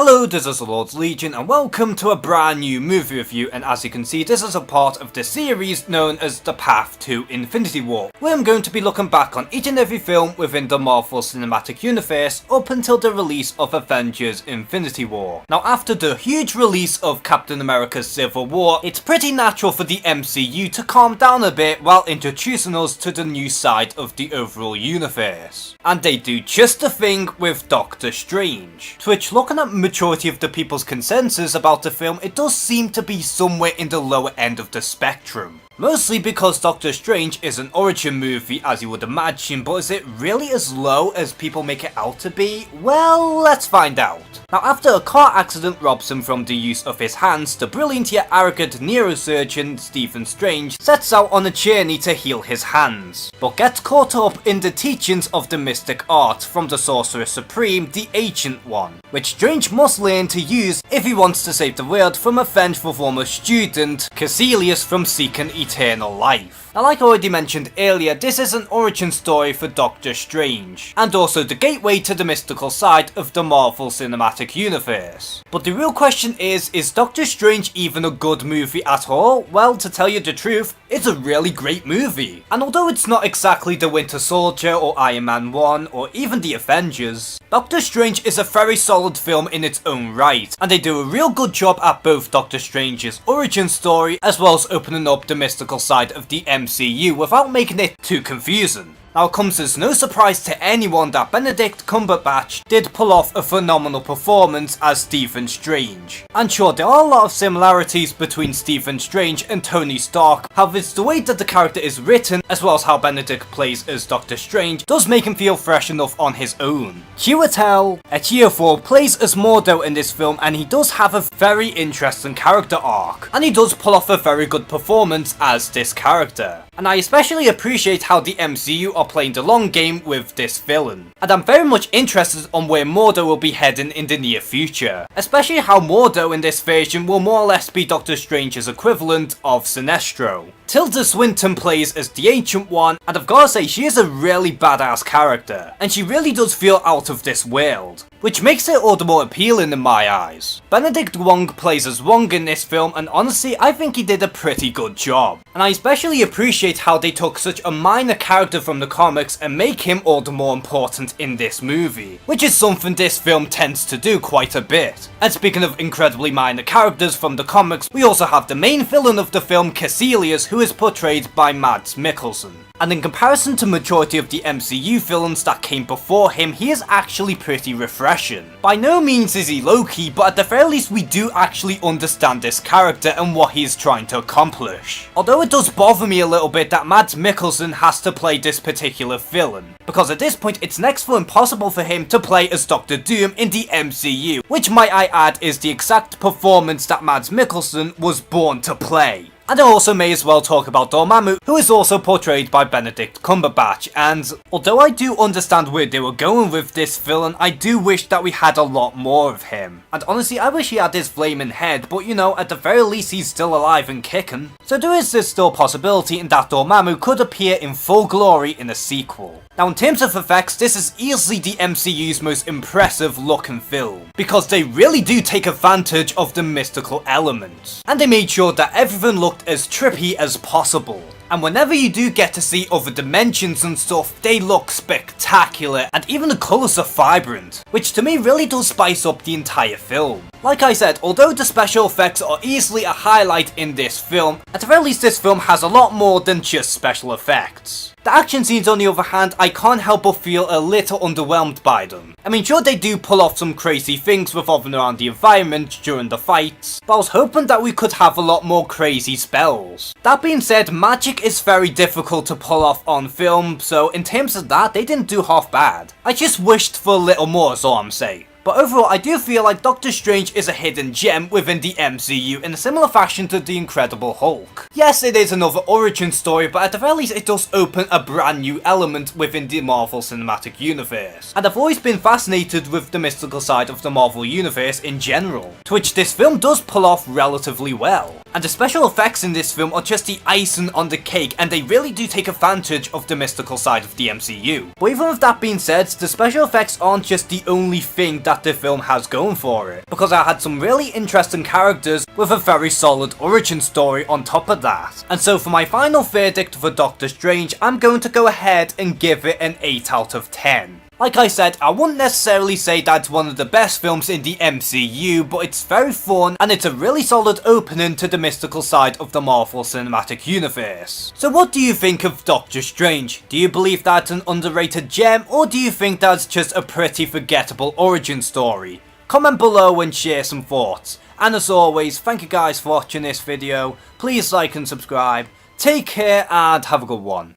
Hello, this is the Lord's Legion and welcome to a brand new movie review, and as you can see this is a part of the series known as The Path to Infinity War, where I'm going to be looking back on each and every film within the Marvel Cinematic Universe up until the release of Avengers Infinity War. Now after the huge release of Captain America's Civil War, it's pretty natural for the MCU to calm down a bit while introducing us to the new side of the overall universe. And they do just the thing with Doctor Strange, to which looking at majority of the people's consensus about the film, it does seem to be somewhere in the lower end of the spectrum. Mostly because Doctor Strange is an origin movie, as you would imagine, but is it really as low as people make it out to be? Well, let's find out. Now after a car accident robs him from the use of his hands, the brilliant yet arrogant neurosurgeon Stephen Strange sets out on a journey to heal his hands, but gets caught up in the teachings of the mystic art from the Sorcerer Supreme, the Ancient One, which Strange must learn to use if he wants to save the world from a vengeful former student, Caecilius, from seeking eternal life. Now like I already mentioned earlier, this is an origin story for Doctor Strange, and also the gateway to the mystical side of the Marvel Cinematic Universe. But the real question is Doctor Strange even a good movie at all? Well, to tell you the truth, it's a really great movie. And although it's not exactly the Winter Soldier or Iron Man 1 or even the Avengers, Doctor Strange is a very solid film in its own right, and they do a real good job at both Doctor Strange's origin story as well as opening up the mystical side of the MCU without making it too confusing. Now it comes as no surprise to anyone that Benedict Cumberbatch did pull off a phenomenal performance as Stephen Strange. And sure, there are a lot of similarities between Stephen Strange and Tony Stark, however it's the way that the character is written as well as how Benedict plays as Doctor Strange does make him feel fresh enough on his own. Chiwetel Ejiofor plays as Mordo in this film, and he does have a very interesting character arc, and he does pull off a very good performance as this character. And I especially appreciate how the MCU are playing the long game with this villain. And I'm very much interested on where Mordo will be heading in the near future, especially how Mordo in this version will more or less be Doctor Strange's equivalent of Sinestro. Tilda Swinton plays as the Ancient One, and I've gotta say she is a really badass character, and she really does feel out of this world, which makes it all the more appealing in my eyes. Benedict Wong plays as Wong in this film, and honestly I think he did a pretty good job. And I especially appreciate how they took such a minor character from the comics and make him all the more important in this movie, which is something this film tends to do quite a bit. And speaking of incredibly minor characters from the comics, we also have the main villain of the film, Caecilius, who is portrayed by Mads Mikkelsen. And in comparison to majority of the MCU villains that came before him, he is actually pretty refreshing. By no means is he low-key, but at the very least we do actually understand this character and what he is trying to accomplish. Although it does bother me a little bit that Mads Mikkelsen has to play this particular villain, because at this point it's next to impossible for him to play as Doctor Doom in the MCU, which might I add is the exact performance that Mads Mikkelsen was born to play. And I also may as well talk about Dormammu, who is also portrayed by Benedict Cumberbatch, and although I do understand where they were going with this villain, I do wish that we had a lot more of him. And honestly, I wish he had his flaming head, but you know, at the very least he's still alive and kicking. So there is this still possibility in that Dormammu could appear in full glory in a sequel. Now in terms of effects, this is easily the MCU's most impressive looking film, because they really do take advantage of the mystical elements, and they made sure that everything looked as trippy as possible. And whenever you do get to see other dimensions and stuff, they look spectacular, and even the colours are vibrant, which to me really does spice up the entire film. Like I said, although the special effects are easily a highlight in this film, at the very least this film has a lot more than just special effects. The action scenes on the other hand, I can't help but feel a little underwhelmed by them. I mean sure they do pull off some crazy things revolving around the environment during the fights, but I was hoping that we could have a lot more crazy spells. That being said, magic is very difficult to pull off on film, so in terms of that, they didn't do half bad. I just wished for a little more is all I'm saying. But overall, I do feel like Doctor Strange is a hidden gem within the MCU in a similar fashion to the Incredible Hulk. Yes, it is another origin story, but at the very least it does open a brand new element within the Marvel Cinematic Universe. And I've always been fascinated with the mystical side of the Marvel Universe in general, to which this film does pull off relatively well. And the special effects in this film are just the icing on the cake, and they really do take advantage of the mystical side of the MCU. But even with that being said, the special effects aren't just the only thing that the film has going for it, because I had some really interesting characters with a very solid origin story on top of that. And so for my final verdict for Doctor Strange, I'm going to go ahead and give it an 8 out of 10. Like I said, I wouldn't necessarily say that's one of the best films in the MCU, but it's very fun and it's a really solid opening to the mystical side of the Marvel Cinematic Universe. So what do you think of Doctor Strange? Do you believe that's an underrated gem, or do you think that's just a pretty forgettable origin story? Comment below and share some thoughts. And as always, thank you guys for watching this video. Please like and subscribe. Take care and have a good one.